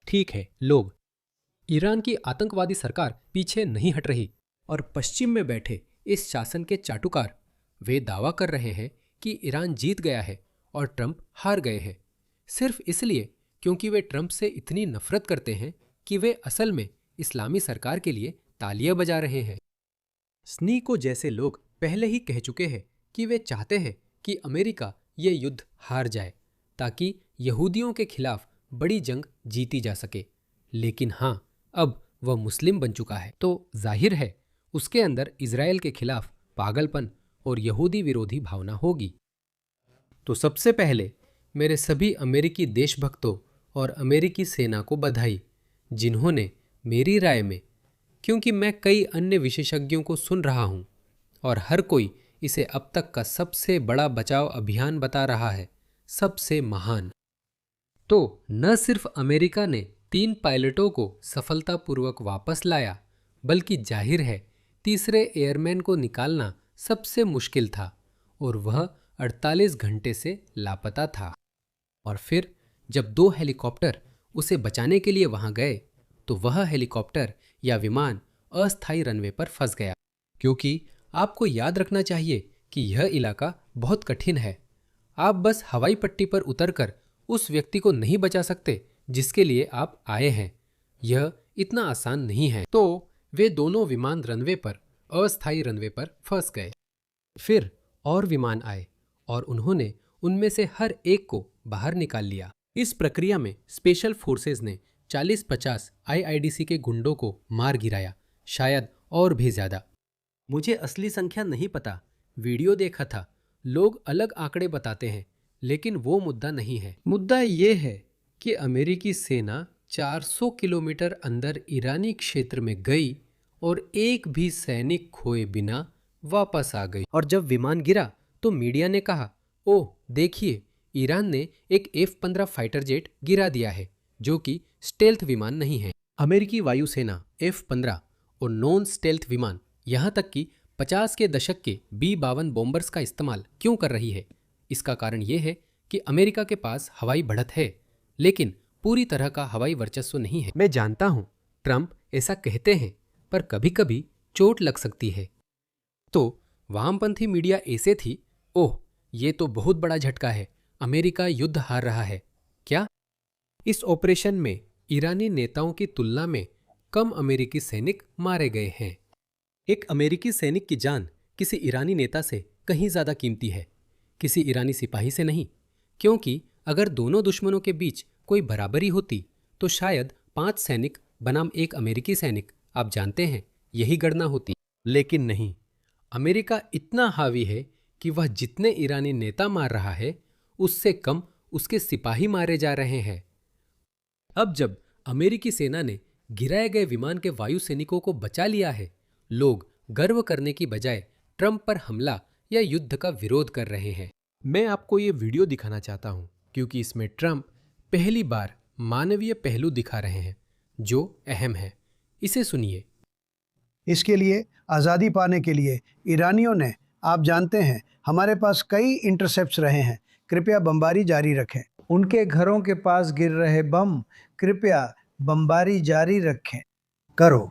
ठीक है लोग, ईरान की आतंकवादी सरकार पीछे नहीं हट रही और पश्चिम में बैठे इस शासन के चाटुकार वे दावा कर रहे हैं कि ईरान जीत गया है और ट्रंप हार गए हैं, सिर्फ इसलिए क्योंकि वे ट्रंप से इतनी नफरत करते हैं कि वे असल में इस्लामी सरकार के लिए तालियां बजा रहे हैं। स्नीको जैसे लोग पहले ही कह चुके हैं कि वे चाहते हैं कि अमेरिका ये युद्ध हार जाए ताकि यहूदियों के खिलाफ बड़ी जंग जीती जा सके। लेकिन हाँ, अब वह मुस्लिम बन चुका है तो जाहिर है उसके अंदर इजराइल के खिलाफ पागलपन और यहूदी विरोधी भावना होगी। तो सबसे पहले मेरे सभी अमेरिकी देशभक्तों और अमेरिकी सेना को बधाई, जिन्होंने मेरी राय में, क्योंकि मैं कई अन्य विशेषज्ञों को सुन रहा हूं और हर कोई इसे अब तक का सबसे बड़ा बचाव अभियान बता रहा है, सबसे महान, तो न सिर्फ अमेरिका ने 3 पायलटों को सफलतापूर्वक वापस लाया, बल्कि जाहिर है तीसरे एयरमैन को निकालना सबसे मुश्किल था और वह 48 घंटे से लापता था। और फिर जब 2 हेलीकॉप्टर उसे बचाने के लिए वहां गए तो वह हेलीकॉप्टर या विमान अस्थायी रनवे पर फंस गया, क्योंकि आपको याद रखना चाहिए कि यह इलाका बहुत कठिन है। आप बस हवाई पट्टी पर उतरकर उस व्यक्ति को नहीं बचा सकते जिसके लिए आप आए हैं, यह इतना आसान नहीं है। तो वे दोनों विमान रनवे पर, अस्थायी रनवे पर फंस गए। फिर और विमान आए और उन्होंने उनमें से हर एक को बाहर निकाल लिया। इस प्रक्रिया में स्पेशल फोर्सेज ने 40-50 आईआईडीसी के गुंडों को मार गिराया, शायद और भी ज्यादा। मुझे असली संख्या नहीं पता, वीडियो देखा था, लोग अलग आंकड़े बताते हैं, लेकिन वो मुद्दा नहीं है। मुद्दा ये है कि अमेरिकी सेना 400 किलोमीटर अंदर ईरानी क्षेत्र में गई और एक भी सैनिक खोए बिना वापस आ गई। और जब विमान गिरा तो मीडिया ने कहा, ओह देखिए, ईरान ने एक F-15 फाइटर जेट गिरा दिया है, जो कि स्टेल्थ विमान नहीं है। अमेरिकी वायुसेना F-15 और नॉन स्टेल्थ विमान, यहाँ तक कि 50 के दशक के B-52 बॉम्बर्स का इस्तेमाल क्यों कर रही है? इसका कारण यह है कि अमेरिका के पास हवाई बढ़त है, लेकिन पूरी तरह का हवाई वर्चस्व नहीं है। मैं जानता हूं ट्रंप ऐसा कहते हैं, पर कभी कभी चोट लग सकती है। तो वामपंथी मीडिया ऐसे थी, ओह ये तो बहुत बड़ा झटका है, अमेरिका युद्ध हार रहा है। क्या इस ऑपरेशन में ईरानी नेताओं की तुलना में कम अमेरिकी सैनिक मारे गए हैं? एक अमेरिकी सैनिक की जान किसी ईरानी नेता से कहीं ज्यादा कीमती है, किसी ईरानी सिपाही से नहीं, क्योंकि अगर दोनों दुश्मनों के बीच कोई बराबरी होती तो शायद 5 सैनिक बनाम एक अमेरिकी सैनिक, आप जानते हैं, यही गणना होती। लेकिन नहीं, अमेरिका इतना हावी है कि वह जितने ईरानी नेता मार रहा है उससे कम उसके सिपाही मारे जा रहे हैं। अब जब अमेरिकी सेना ने गिराए गए विमान के वायु सैनिकों को बचा लिया है, लोग गर्व करने की बजाय ट्रंप पर हमला या युद्ध का विरोध कर रहे हैं। मैं आपको ये वीडियो दिखाना चाहता हूं क्योंकि इसमें ट्रंप पहली बार मानवीय पहलू दिखा रहे हैं जो अहम है। इसे सुनिए। इसके लिए आज़ादी पाने के लिए ईरानियों ने, आप जानते हैं, हमारे पास कई इंटरसेप्ट्स रहे हैं, कृपया बमबारी जारी रखें। उनके घरों के पास गिर रहे बम, कृपया बमबारी जारी रखें करो।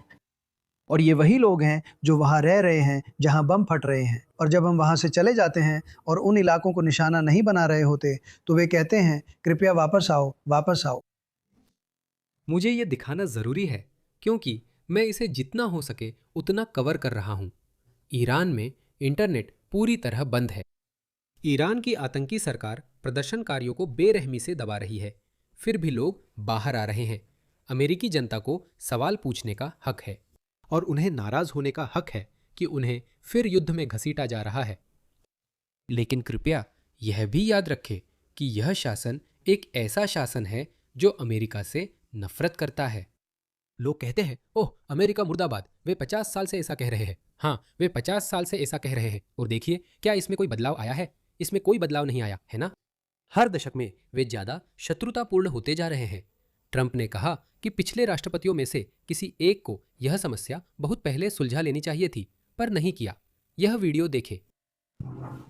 और ये वही लोग हैं जो वहाँ रह रहे हैं जहाँ बम फट रहे हैं, और जब हम वहाँ से चले जाते हैं और उन इलाकों को निशाना नहीं बना रहे होते तो वे कहते हैं कृपया वापस आओ, वापस आओ। मुझे ये दिखाना जरूरी है क्योंकि मैं इसे जितना हो सके उतना कवर कर रहा हूं। ईरान में इंटरनेट पूरी तरह बंद है। ईरान की आतंकी सरकार प्रदर्शनकारियों को बेरहमी से दबा रही है, फिर भी लोग बाहर आ रहे हैं। अमेरिकी जनता को सवाल पूछने का हक है और उन्हें नाराज होने का हक है कि उन्हें फिर युद्ध में घसीटा जा रहा है। लेकिन कृपया यह भी याद रखें कि यह शासन एक ऐसा शासन है जो अमेरिका से नफरत करता है। लोग कहते हैं, ओह अमेरिका मुर्दाबाद, वे 50 साल से ऐसा कह रहे हैं। हाँ, वे 50 साल से ऐसा कह रहे हैं और देखिए क्या इसमें कोई बदलाव आया है? इसमें कोई बदलाव नहीं आया है ना। हर दशक में वे ज्यादा शत्रुतापूर्ण होते जा रहे हैं। ट्रंप ने कहा कि पिछले राष्ट्रपतियों में से किसी एक को यह समस्या बहुत पहले सुलझा लेनी चाहिए थी, पर नहीं किया। यह वीडियो देखें।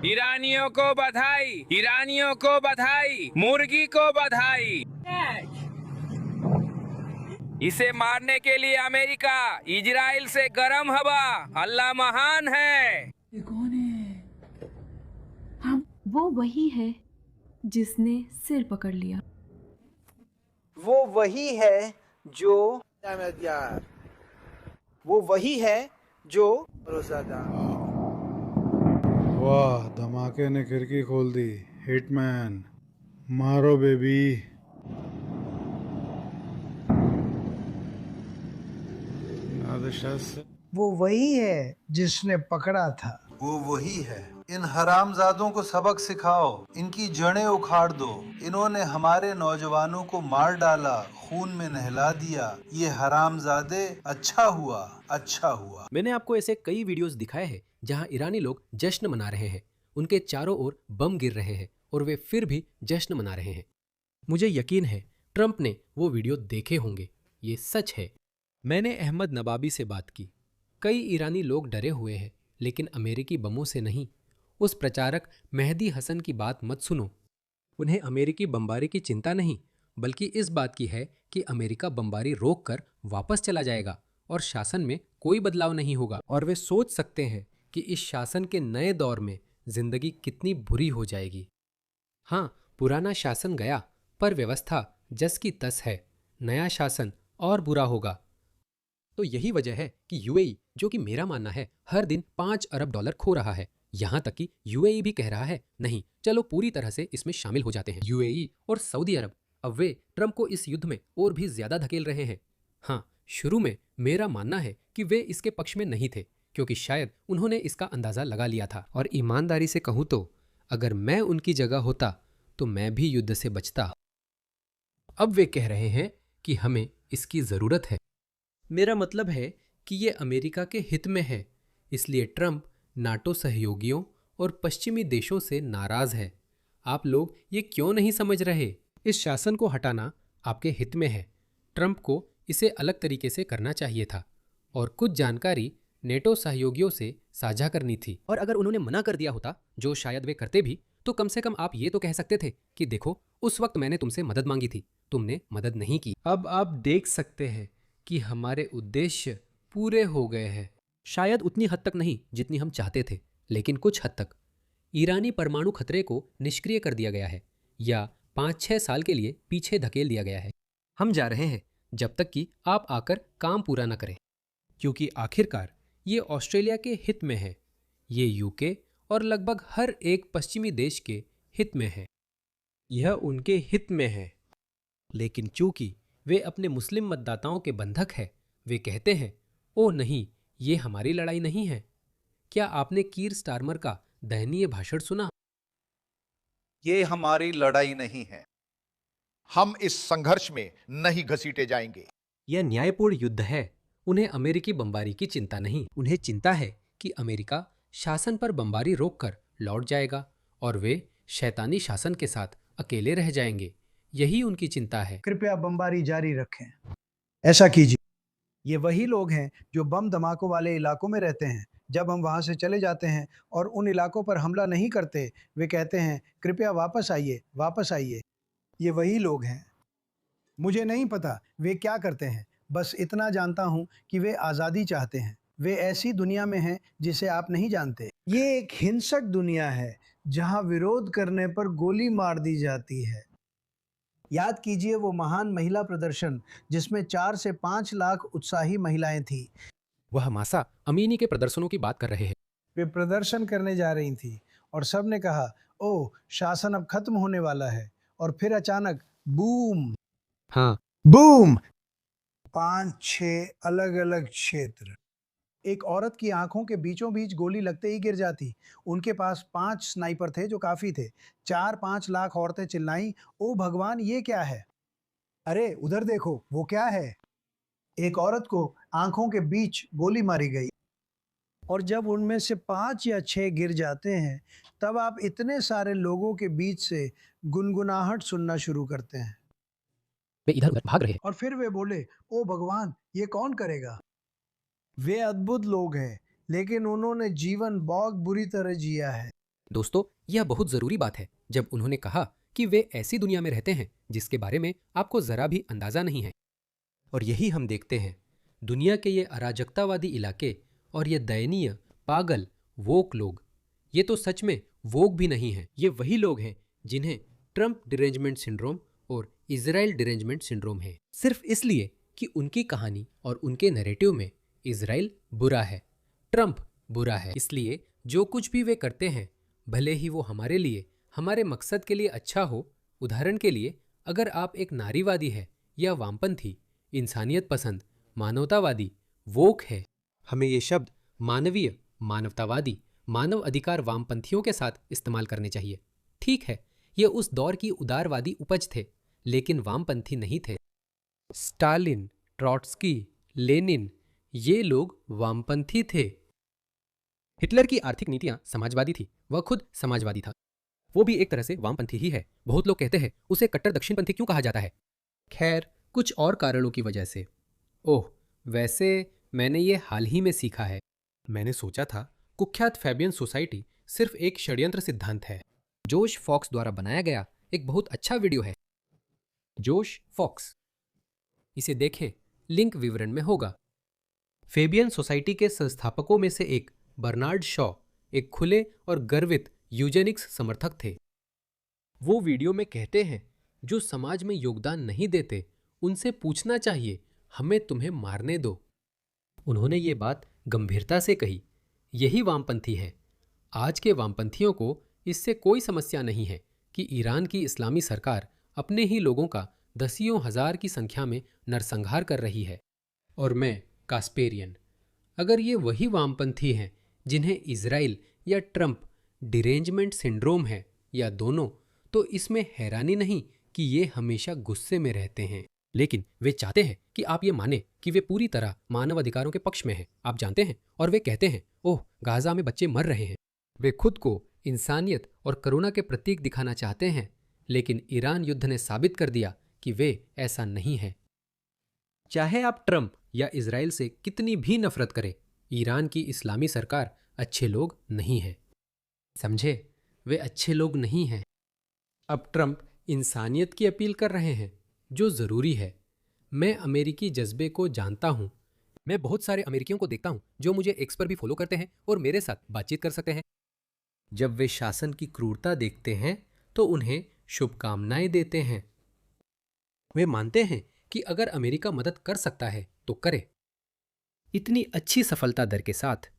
ईरानियों को बधाई, ईरानियों को बधाई, मुर्गी को बधाई। इसे मारने के लिए अमेरिका इजराइल से गरम हवा, अल्लाह महान है। ये कौन है? वो वही है जिसने सिर पकड़ लिया। वो वही है जो वो वही है जो वाह, धमाके ने खिड़की खोल दी। हिटमैन, मारो बेबी। वो वही है जिसने पकड़ा था। वो वही है। इन हरामजादों को सबक सिखाओ, इनकी जड़ें उखाड़ दो। इन्होंने हमारे नौजवानों को मार डाला, खून में नहला दिया। ये हरामजादे, अच्छा हुआ, अच्छा हुआ। मैंने आपको ऐसे कई वीडियोस दिखाए हैं जहां ईरानी लोग जश्न मना रहे हैं, उनके चारों ओर बम गिर रहे हैं और वे फिर भी जश्न मना रहे हैं। मुझे यकीन है ट्रंप ने वो वीडियो देखे होंगे, ये सच है। मैंने अहमद नबाबी से बात की। कई ईरानी लोग डरे हुए हैं, लेकिन अमेरिकी बमों से नहीं। उस प्रचारक मेहदी हसन की बात मत सुनो। उन्हें अमेरिकी बमबारी की चिंता नहीं, बल्कि इस बात की है कि अमेरिका बमबारी रोक कर वापस चला जाएगा और शासन में कोई बदलाव नहीं होगा। और वे सोच सकते हैं कि इस शासन के नए दौर में जिंदगी कितनी बुरी हो जाएगी। हाँ, पुराना शासन गया, पर व्यवस्था जस की तस है। नया शासन और बुरा होगा। तो यही वजह है कि यूएई, जो कि मेरा मानना है, हर दिन $5 अरब खो रहा है। यहां तक कि यूएई भी कह रहा है, नहीं चलो पूरी तरह से इसमें शामिल हो जाते हैं। यूएई और सऊदी अरब अब वे ट्रंप को इस युद्ध में और भी ज्यादा धकेल रहे हैं। हाँ, शुरू में मेरा मानना है कि वे इसके पक्ष में नहीं थे, क्योंकि शायद उन्होंने इसका अंदाजा लगा लिया था। और ईमानदारी से कहूं तो अगर मैं उनकी जगह होता तो मैं भी युद्ध से बचता। अब वे कह रहे हैं कि हमें इसकी जरूरत है। मेरा मतलब है कि ये अमेरिका के हित में है, इसलिए ट्रंप नाटो सहयोगियों और पश्चिमी देशों से नाराज है। आप लोग ये क्यों नहीं समझ रहे? इस शासन को हटाना आपके हित में है। ट्रंप को इसे अलग तरीके से करना चाहिए था और कुछ जानकारी नेटो सहयोगियों से साझा करनी थी। और अगर उन्होंने मना कर दिया होता, जो शायद वे करते भी, तो कम से कम आप ये तो कह सकते थे कि देखो, उस वक्त मैंने तुमसे मदद मांगी थी, तुमने मदद नहीं की। अब आप देख सकते हैं कि हमारे उद्देश्य पूरे हो गए हैं। शायद उतनी हद तक नहीं जितनी हम चाहते थे, लेकिन कुछ हद तक। ईरानी परमाणु खतरे को निष्क्रिय कर दिया गया है या 5-6 साल के लिए पीछे धकेल दिया गया है। हम जा रहे हैं जब तक कि आप आकर काम पूरा न करें, क्योंकि आखिरकार ये ऑस्ट्रेलिया के हित में है, ये यूके और लगभग हर एक पश्चिमी देश के हित में है। यह उनके हित में है, लेकिन चूंकि वे अपने मुस्लिम मतदाताओं के बंधक हैं, वे कहते हैं, ओह नहीं, ये हमारी लड़ाई नहीं है। क्या आपने कीर स्टारमर का दयनीय भाषण सुना? ये हमारी लड़ाई नहीं है। हम इस संघर्ष में नहीं घसीटे जाएंगे। यह न्यायपूर्ण युद्ध है। उन्हें अमेरिकी बमबारी की चिंता नहीं। उन्हें चिंता है कि अमेरिका शासन पर बमबारी रोककर लौट जाएगा और वे शैतानी शासन के साथ अकेले रह जाएंगे। यही उनकी चिंता है। कृपया बमबारी जारी रखें। ऐसा कीजिए। ये वही लोग हैं जो बम धमाकों वाले इलाकों में रहते हैं। जब हम वहाँ से चले जाते हैं और उन इलाकों पर हमला नहीं करते, वे कहते हैं कृपया वापस आइए, वापस आइए। ये वही लोग हैं। मुझे नहीं पता वे क्या करते हैं, बस इतना जानता हूँ कि वे आज़ादी चाहते हैं। वे ऐसी दुनिया में हैं जिसे आप नहीं जानते। ये एक हिंसक दुनिया है जहाँ विरोध करने पर गोली मार दी जाती है। याद कीजिए वो महान महिला प्रदर्शन जिसमें 4 से 5 लाख उत्साही महिलाएं थीं। वह मासा अमीनी के प्रदर्शनों की बात कर रहे हैं। वे प्रदर्शन करने जा रही थी और सब ने कहा, ओह शासन अब खत्म होने वाला है। और फिर अचानक बूम, हाँ बूम, 5-6 अलग अलग क्षेत्र। एक औरत की आंखों के बीचों बीच गोली लगते ही गिर जाती। उनके पास 5 स्नाइपर थे जो काफी थे। 4-5 लाख औरतें चिल्लाईं, ओ भगवान ये क्या है? अरे उधर देखो, वो क्या है? एक औरत को आंखों के बीच गोली मारी गई। और जब उनमें से 5 या 6 गिर जाते हैं, तब आप इतने सारे लोगों के बीच से गुनगुनाहट सुनना शुरू करते हैं। वे इधर उधर भाग रहे हैं। और फिर वे बोले, ओ भगवान ये कौन करेगा? वे अद्भुत लोग हैं, लेकिन उन्होंने जीवन बहुत बुरी तरह जिया है। दोस्तों, यह बहुत ज़रूरी बात है जब उन्होंने कहा कि वे ऐसी दुनिया में रहते हैं जिसके बारे में आपको ज़रा भी अंदाज़ा नहीं है। और यही हम देखते हैं, दुनिया के ये अराजकतावादी इलाके और ये दयनीय, पागल, वोक लोग। ये तो सच में वोक भी नहीं है, ये वही लोग हैं जिन्हें ट्रंप डिरेंजमेंट सिंड्रोम और इजराइल डिरेंजमेंट सिंड्रोम है, सिर्फ इसलिए कि उनकी कहानी और उनके नैरेटिव में इजराइल बुरा है, ट्रंप बुरा है। इसलिए जो कुछ भी वे करते हैं, भले ही वो हमारे लिए, हमारे मकसद के लिए अच्छा हो। उदाहरण के लिए, अगर आप एक नारीवादी है या वामपंथी, इंसानियत पसंद, मानवतावादी, वोक है, हमें ये शब्द मानवीय, मानवतावादी, मानव अधिकार वामपंथियों के साथ इस्तेमाल करने चाहिए। ठीक है, ये उस दौर की उदारवादी उपज थे, लेकिन वामपंथी नहीं थे। स्टालिन, ट्रॉट्स्की, लेनिन, ये लोग वामपंथी थे। हिटलर की आर्थिक नीतियां समाजवादी थी, वह खुद समाजवादी था, वो भी एक तरह से वामपंथी ही है। बहुत लोग कहते हैं उसे कट्टर दक्षिणपंथी क्यों कहा जाता है? खैर, कुछ और कारणों की वजह से। ओह, वैसे मैंने ये हाल ही में सीखा है। मैंने सोचा था कुख्यात फैबियन सोसाइटी सिर्फ एक षड्यंत्र सिद्धांत है। जोश फॉक्स द्वारा बनाया गया एक बहुत अच्छा वीडियो है, जोश फॉक्स। इसे देखें, लिंक विवरण में होगा। फेबियन सोसाइटी के संस्थापकों में से एक बर्नार्ड शॉ एक खुले और गर्वित यूजेनिक्स समर्थक थे। वो वीडियो में कहते हैं, जो समाज में योगदान नहीं देते उनसे पूछना चाहिए, हमें तुम्हें मारने दो। उन्होंने ये बात गंभीरता से कही। यही वामपंथी है। आज के वामपंथियों को इससे कोई समस्या नहीं है कि ईरान की इस्लामी सरकार अपने ही लोगों का दसियों हजार की संख्या में नरसंहार कर रही है। और मैं कास्पेरियन, अगर ये वही वामपंथी हैं जिन्हें इजराइल या ट्रंप डिरेंजमेंट सिंड्रोम है, या दोनों, तो इसमें हैरानी नहीं कि ये हमेशा गुस्से में रहते हैं। लेकिन वे चाहते हैं कि आप ये माने कि वे पूरी तरह मानव अधिकारों के पक्ष में हैं, आप जानते हैं। और वे कहते हैं, ओह, गाजा में बच्चे मर रहे हैं। वे खुद को इंसानियत और करुणा के प्रतीक दिखाना चाहते हैं, लेकिन ईरान युद्ध ने साबित कर दिया कि वे ऐसा नहीं है। चाहे आप ट्रंप या इजराइल से कितनी भी नफरत करें, ईरान की इस्लामी सरकार अच्छे लोग नहीं है। समझे, वे अच्छे लोग नहीं हैं। अब ट्रंप इंसानियत की अपील कर रहे हैं, जो ज़रूरी है। मैं अमेरिकी जज्बे को जानता हूँ। मैं बहुत सारे अमेरिकियों को देखता हूँ जो मुझे एक्स पर भी फॉलो करते हैं और मेरे साथ बातचीत कर सकते हैं। जब वे शासन की क्रूरता देखते हैं तो उन्हें शुभकामनाएं देते हैं। वे मानते हैं कि अगर अमेरिका मदद कर सकता है तो करे। इतनी अच्छी सफलता दर के साथ।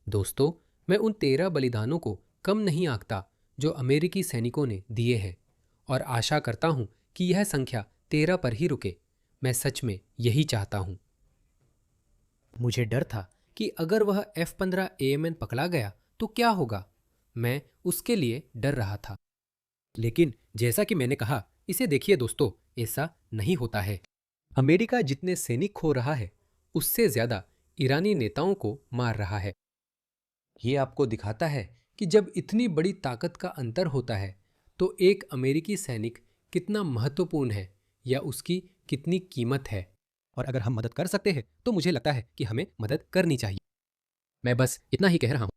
दोस्तों, मैं उन 13 बलिदानों को कम नहीं आंकता जो अमेरिकी सैनिकों ने दिए हैं, और आशा करता हूं कि यह संख्या 13 पर ही रुके। मैं सच में यही चाहता हूं। मुझे डर था कि अगर वह F-15 AMN पकड़ा गया तो क्या होगा। मैं उसके लिए डर रहा था। लेकिन जैसा कि मैंने कहा, इसे देखिए दोस्तों, ऐसा नहीं होता है। अमेरिका जितने सैनिक खो रहा है, उससे ज्यादा ईरानी नेताओं को मार रहा है। ये आपको दिखाता है कि जब इतनी बड़ी ताकत का अंतर होता है तो एक अमेरिकी सैनिक कितना महत्वपूर्ण है या उसकी कितनी कीमत है। और अगर हम मदद कर सकते हैं तो मुझे लगता है कि हमें मदद करनी चाहिए। मैं बस इतना ही कह रहा हूं।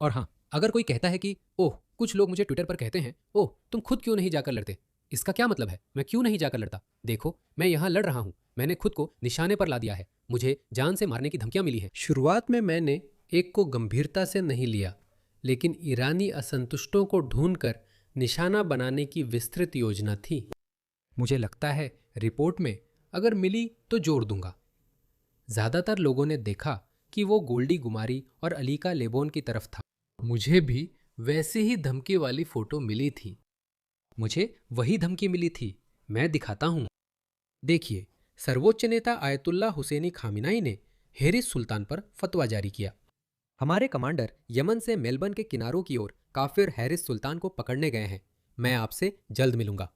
और हाँ, अगर कोई कहता है कि ओह, कुछ लोग मुझे ट्विटर पर कहते हैं, ओह, तुम खुद क्यों नहीं जाकर लड़ते, इसका क्या मतलब है? मैं क्यों नहीं जाकर लड़ता? देखो, मैं यहाँ लड़ रहा हूँ। मैंने खुद को निशाने पर ला दिया है। मुझे जान से मारने की धमकियां मिली है। शुरुआत में मैंने एक को गंभीरता से नहीं लिया, लेकिन ईरानी असंतुष्टों को ढूंढकर निशाना बनाने की विस्तृत योजना थी। मुझे लगता है रिपोर्ट में अगर मिली तो जोड़ दूंगा। ज्यादातर लोगों ने देखा कि वो गोल्डी गुमारी और अलीका लेबोन की तरफ था। मुझे भी वैसी ही धमकी वाली फोटो मिली थी। मुझे वही धमकी मिली थी। मैं दिखाता हूं। देखिए, सर्वोच्च नेता आयतुल्ला हुसैनी खामिनाई ने हेरिस सुल्तान पर फतवा जारी किया। हमारे कमांडर यमन से मेलबर्न के किनारों की ओर काफिर हैरिस सुल्तान को पकड़ने गए हैं। मैं आपसे जल्द मिलूंगा।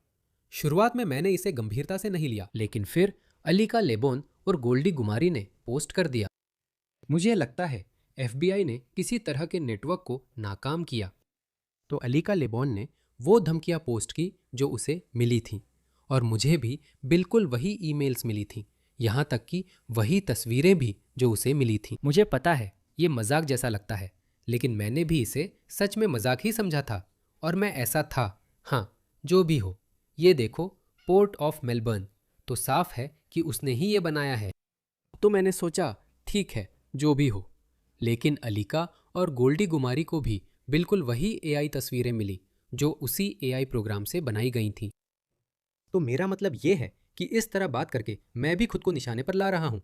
शुरुआत में मैंने इसे गंभीरता से नहीं लिया, लेकिन फिर अलीका लेबोन और गोल्डी गुमारी ने पोस्ट कर दिया। मुझे लगता है FBI ने किसी तरह के नेटवर्क को नाकाम किया। तो अलीका लेबोन ने वो धमकियां पोस्ट की जो उसे मिली थीं, और मुझे भी बिल्कुल वही ईमेल्स मिली थीं, यहाँ तक कि वही तस्वीरें भी जो उसे मिली थीं। मुझे पता है ये मजाक जैसा लगता है, लेकिन मैंने भी इसे सच में मजाक ही समझा था और मैं ऐसा था। हाँ, जो भी हो, ये देखो, पोर्ट ऑफ मेलबर्न, तो साफ है कि उसने ही ये बनाया है। तो मैंने सोचा ठीक है, जो भी हो। लेकिन अलीका और गोल्डी गुमारी को भी बिल्कुल वही एआई तस्वीरें मिली जो उसी एआई प्रोग्राम से बनाई गई थीं। तो मेरा मतलब ये है कि इस तरह बात करके मैं भी खुद को निशाने पर ला रहा हूँ।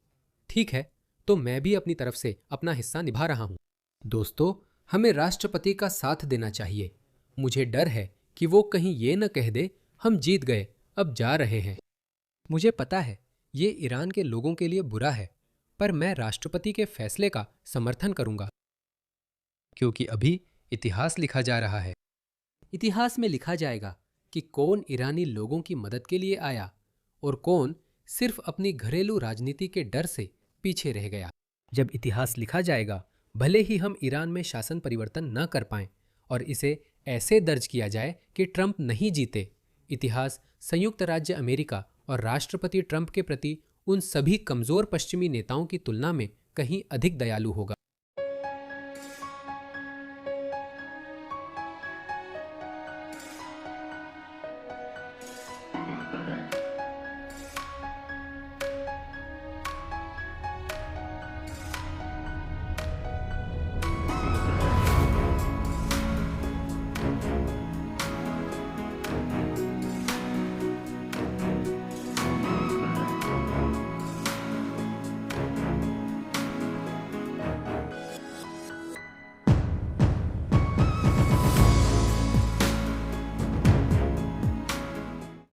ठीक है, तो मैं भी अपनी तरफ से अपना हिस्सा निभा रहा हूँ। दोस्तों, हमें राष्ट्रपति का साथ देना चाहिए। मुझे डर है कि वो कहीं ये न कह दे हम जीत गए, अब जा रहे हैं। मुझे पता है ये ईरान के लोगों के लिए बुरा है, पर मैं राष्ट्रपति के फैसले का समर्थन करूंगा, क्योंकि अभी इतिहास लिखा जा रहा है। इतिहास में लिखा जाएगा कि कौन ईरानी लोगों की मदद के लिए आया और कौन सिर्फ अपनी घरेलू राजनीति के डर से पीछे रह गया। जब इतिहास लिखा जाएगा, भले ही हम ईरान में शासन परिवर्तन न कर पाएं और इसे ऐसे दर्ज किया जाए कि ट्रंप नहीं जीते, इतिहास संयुक्त राज्य अमेरिका और राष्ट्रपति ट्रंप के प्रति उन सभी कमजोर पश्चिमी नेताओं की तुलना में कहीं अधिक दयालु होगा।